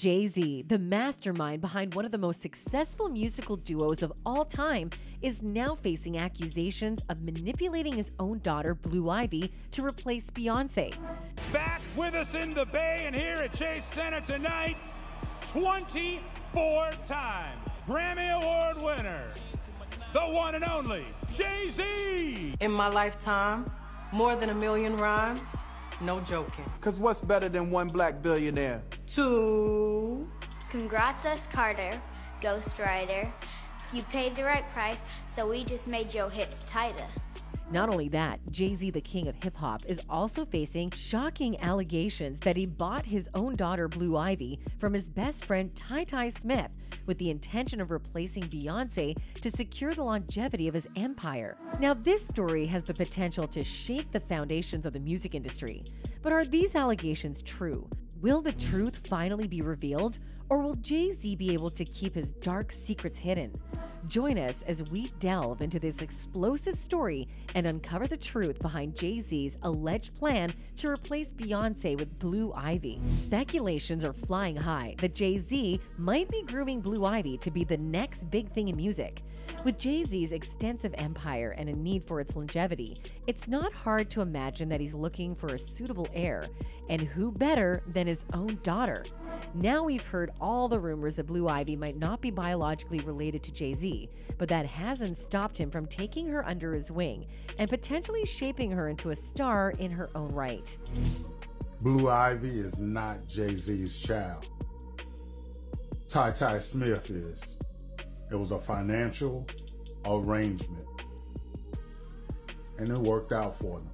Jay-Z, the mastermind behind one of the most successful musical duos of all time, is now facing accusations of manipulating his own daughter, Blue Ivy, to replace Beyoncé. Back with us in the Bay and here at Chase Center tonight, 24-time Grammy Award winner, the one and only Jay-Z. In my lifetime, more than 1 million rhymes, no joking. Cause what's better than one black billionaire? 2. Congrats us, Carter, Ghost Rider. You paid the right price, so we just made your hits tighter. Not only that, Jay-Z, the king of hip-hop, is also facing shocking allegations that he bought his own daughter, Blue Ivy, from his best friend, Ty Smith, with the intention of replacing Beyoncé to secure the longevity of his empire. Now, this story has the potential to shake the foundations of the music industry. But are these allegations true? Will the truth finally be revealed? Or will Jay-Z be able to keep his dark secrets hidden? Join us as we delve into this explosive story and uncover the truth behind Jay-Z's alleged plan to replace Beyoncé with Blue Ivy. Speculations are flying high that Jay-Z might be grooming Blue Ivy to be the next big thing in music. With Jay-Z's extensive empire and a need for its longevity, it's not hard to imagine that he's looking for a suitable heir. And who better than his own daughter? Now we've heard all the rumors that Blue Ivy might not be biologically related to Jay-Z, but that hasn't stopped him from taking her under his wing and potentially shaping her into a star in her own right. Blue Ivy is not Jay-Z's child. Ty Smith is. It was a financial arrangement, and it worked out for them.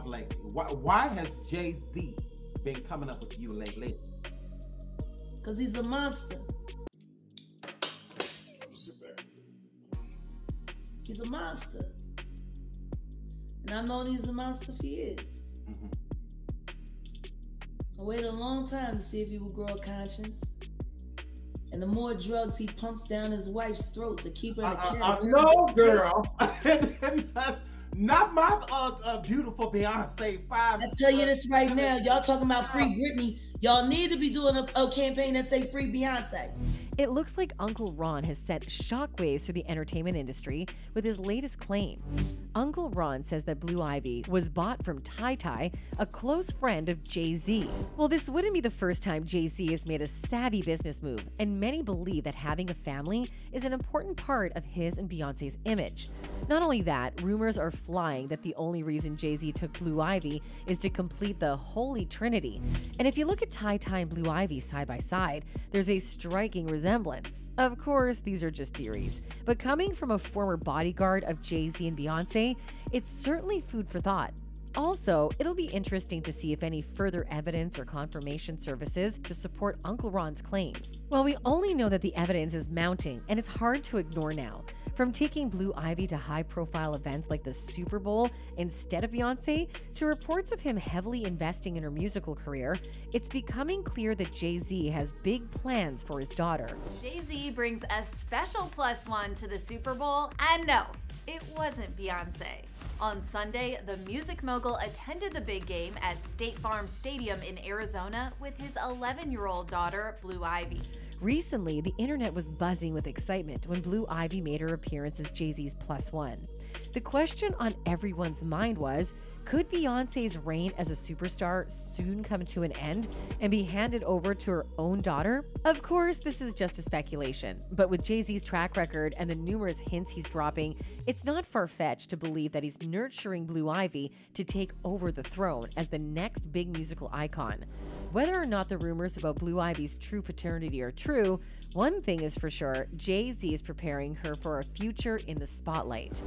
Like, why has Jay-Z been coming up with you lately? Because he's a monster. Sit there. He's a monster. And I've known he's a monster for years. I waited a long time to see if he would grow a conscience. And the more drugs he pumps down his wife's throat to keep her in a catatonic no, girl. Not my beautiful Beyonce 5. I tell you this right now, y'all talking about free Britney. Y'all need to be doing a campaign that say free Beyonce. It looks like Uncle Ron has set shockwaves through the entertainment industry with his latest claim. Uncle Ron says that Blue Ivy was bought from Ty, a close friend of Jay-Z. Well, this wouldn't be the first time Jay-Z has made a savvy business move, and many believe that having a family is an important part of his and Beyoncé's image. Not only that, rumors are flying that the only reason Jay-Z took Blue Ivy is to complete the Holy Trinity. And if you look at Ty and Blue Ivy side by side, there's a striking resemblance. Of course, these are just theories, but coming from a former bodyguard of Jay-Z and Beyoncé, it's certainly food for thought. Also, it'll be interesting to see if any further evidence or confirmation surfaces to support Uncle Ron's claims. Well, we only know that the evidence is mounting, and it's hard to ignore now. From taking Blue Ivy to high-profile events like the Super Bowl instead of Beyoncé, to reports of him heavily investing in her musical career, it's becoming clear that Jay-Z has big plans for his daughter. Jay-Z brings a special +1 to the Super Bowl, and no, it wasn't Beyoncé. On Sunday, the music mogul attended the big game at State Farm Stadium in Arizona with his 11-year-old daughter, Blue Ivy. Recently, the internet was buzzing with excitement when Blue Ivy made her appearance as Jay-Z's +1. The question on everyone's mind was, could Beyoncé's reign as a superstar soon come to an end and be handed over to her own daughter? Of course, this is just a speculation, but with Jay-Z's track record and the numerous hints he's dropping, it's not far-fetched to believe that he's nurturing Blue Ivy to take over the throne as the next big musical icon. Whether or not the rumors about Blue Ivy's true paternity are true, one thing is for sure, Jay-Z is preparing her for a future in the spotlight.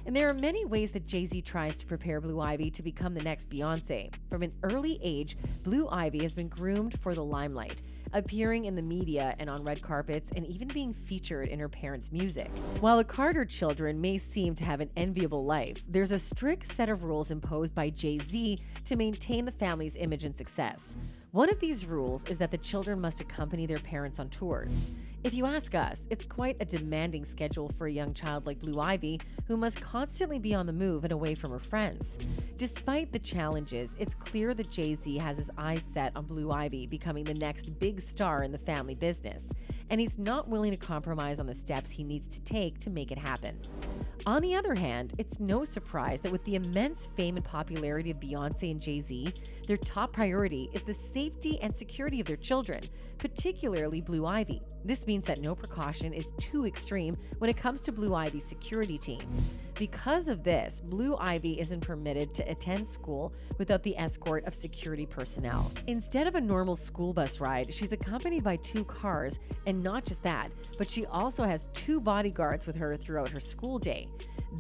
And there are many ways that Jay-Z tries to prepare Blue Ivy to become the next Beyoncé. From an early age, Blue Ivy has been groomed for the limelight, appearing in the media and on red carpets and even being featured in her parents' music. While the Carter children may seem to have an enviable life, there's a strict set of rules imposed by Jay-Z to maintain the family's image and success. One of these rules is that the children must accompany their parents on tours. If you ask us, it's quite a demanding schedule for a young child like Blue Ivy, who must constantly be on the move and away from her friends. Despite the challenges, it's clear that Jay-Z has his eyes set on Blue Ivy becoming the next big star in the family business, and he's not willing to compromise on the steps he needs to take to make it happen. On the other hand, it's no surprise that with the immense fame and popularity of Beyoncé and Jay-Z, their top priority is the safety and security of their children, particularly Blue Ivy. This means that no precaution is too extreme when it comes to Blue Ivy's security team. Because of this, Blue Ivy isn't permitted to attend school without the escort of security personnel. Instead of a normal school bus ride, she's accompanied by 2 cars, and not just that, but she also has 2 bodyguards with her throughout her school day.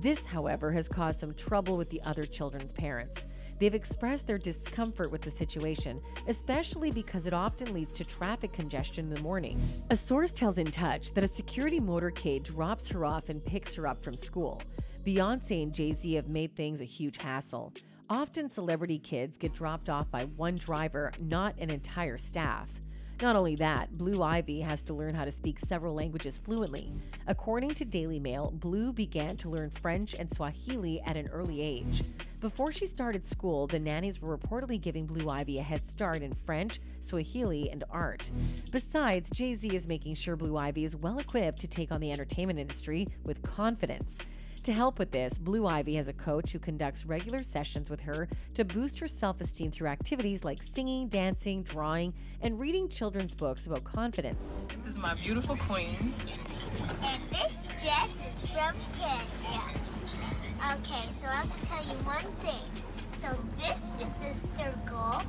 This, however, has caused some trouble with the other children's parents. They've expressed their discomfort with the situation, especially because it often leads to traffic congestion in the mornings. A source tells In Touch that a security motorcade drops her off and picks her up from school. Beyoncé and Jay-Z have made things a huge hassle. Often celebrity kids get dropped off by one driver, not an entire staff. Not only that, Blue Ivy has to learn how to speak several languages fluently. According to Daily Mail, Blue began to learn French and Swahili at an early age. Before she started school, the nannies were reportedly giving Blue Ivy a head start in French, Swahili, and art. Besides, Jay-Z is making sure Blue Ivy is well equipped to take on the entertainment industry with confidence. To help with this, Blue Ivy has a coach who conducts regular sessions with her to boost her self-esteem through activities like singing, dancing, drawing, and reading children's books about confidence. This is my beautiful queen. And this dress is from Kenya. Okay, so I have to tell you one thing. So this is a circle,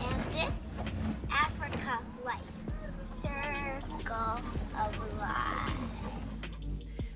and this Africa life. Circle of life.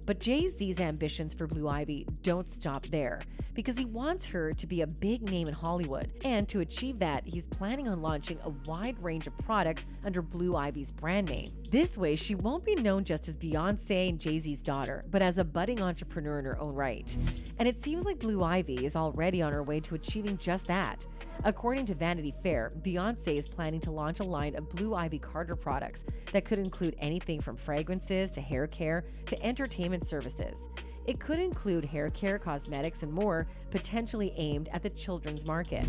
But Jay-Z's ambitions for Blue Ivy don't stop there, because he wants her to be a big name in Hollywood. And to achieve that, he's planning on launching a wide range of products under Blue Ivy's brand name. This way, she won't be known just as Beyoncé and Jay-Z's daughter, but as a budding entrepreneur in her own right. And it seems like Blue Ivy is already on her way to achieving just that. According to Vanity Fair, Beyoncé is planning to launch a line of Blue Ivy Carter products that could include anything from fragrances to hair care to entertainment services. It could include hair care, cosmetics, and more, potentially aimed at the children's market.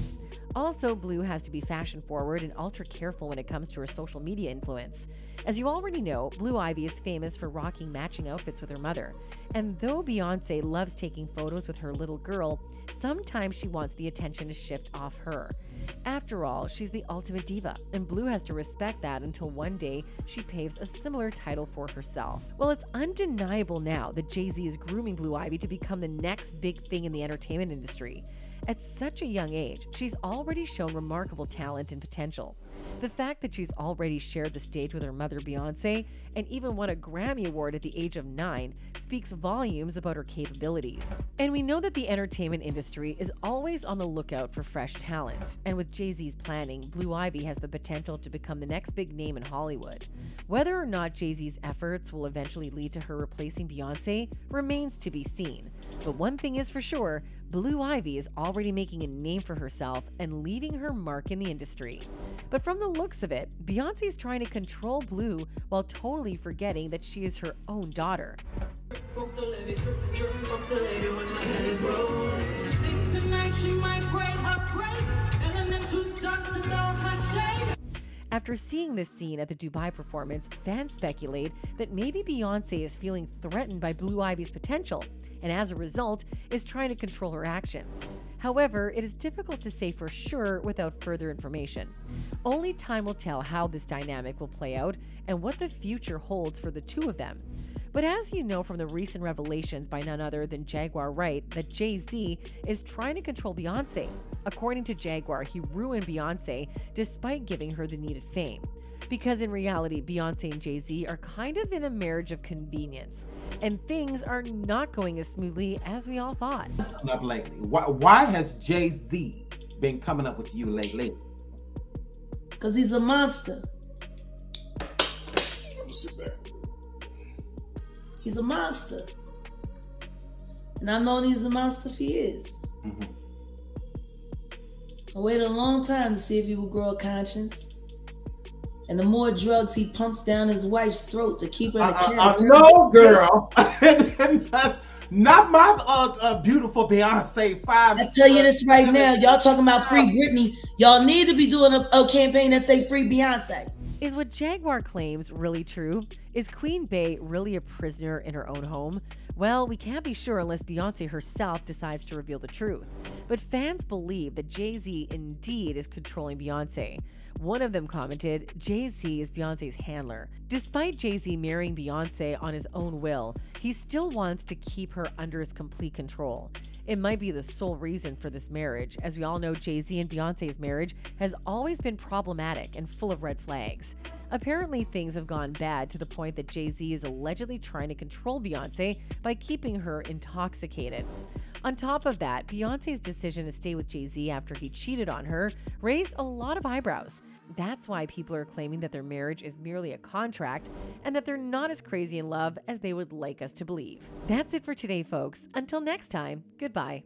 Also, Blue has to be fashion-forward and ultra-careful when it comes to her social media influence. As you already know, Blue Ivy is famous for rocking matching outfits with her mother. And though Beyoncé loves taking photos with her little girl, sometimes she wants the attention to shift off her. After all, she's the ultimate diva, and Blue has to respect that until one day she paves a similar title for herself. Well, it's undeniable now that Jay-Z is grooming Blue Ivy to become the next big thing in the entertainment industry. At such a young age, she's already shown remarkable talent and potential. The fact that she's already shared the stage with her mother Beyoncé and even won a Grammy Award at the age of 9 speaks volumes about her capabilities. And we know that the entertainment industry is always on the lookout for fresh talent. And with Jay-Z's planning, Blue Ivy has the potential to become the next big name in Hollywood. Whether or not Jay-Z's efforts will eventually lead to her replacing Beyoncé remains to be seen. But one thing is for sure, Blue Ivy is already making a name for herself and leaving her mark in the industry. But from the looks of it, Beyoncé is trying to control Blue while totally forgetting that she is her own daughter. After seeing this scene at the Dubai performance, fans speculate that maybe Beyoncé is feeling threatened by Blue Ivy's potential, and as a result, is trying to control her actions. However, it is difficult to say for sure without further information. Only time will tell how this dynamic will play out and what the future holds for the two of them. But as you know from the recent revelations by none other than Jaguar Wright that Jay-Z is trying to control Beyoncé. According to Jaguar, he ruined Beyoncé despite giving her the needed fame. Because in reality, Beyoncé and Jay-Z are kind of in a marriage of convenience, and things are not going as smoothly as we all thought. Not lately. Why has Jay-Z been coming up with you lately? Because he's a monster. Sit back. He's a monster. And I've known he's a monster for years. I waited a long time to see if he would grow a conscience. And the more drugs he pumps down his wife's throat to keep her in a no, girl. Not my beautiful Beyonce 5. I tell you this right now, y'all talking about free Britney. Y'all need to be doing a campaign that say free Beyonce. Is what Jaguar claims really true? Is Queen Bey really a prisoner in her own home? Well, we can't be sure unless Beyoncé herself decides to reveal the truth. But fans believe that Jay-Z indeed is controlling Beyoncé. One of them commented, Jay-Z is Beyoncé's handler. Despite Jay-Z marrying Beyoncé on his own will, he still wants to keep her under his complete control. It might be the sole reason for this marriage. As we all know, Jay-Z and Beyoncé's marriage has always been problematic and full of red flags. Apparently, things have gone bad to the point that Jay-Z is allegedly trying to control Beyoncé by keeping her intoxicated. On top of that, Beyoncé's decision to stay with Jay-Z after he cheated on her raised a lot of eyebrows. That's why people are claiming that their marriage is merely a contract and that they're not as crazy in love as they would like us to believe. That's it for today, folks. Until next time, goodbye.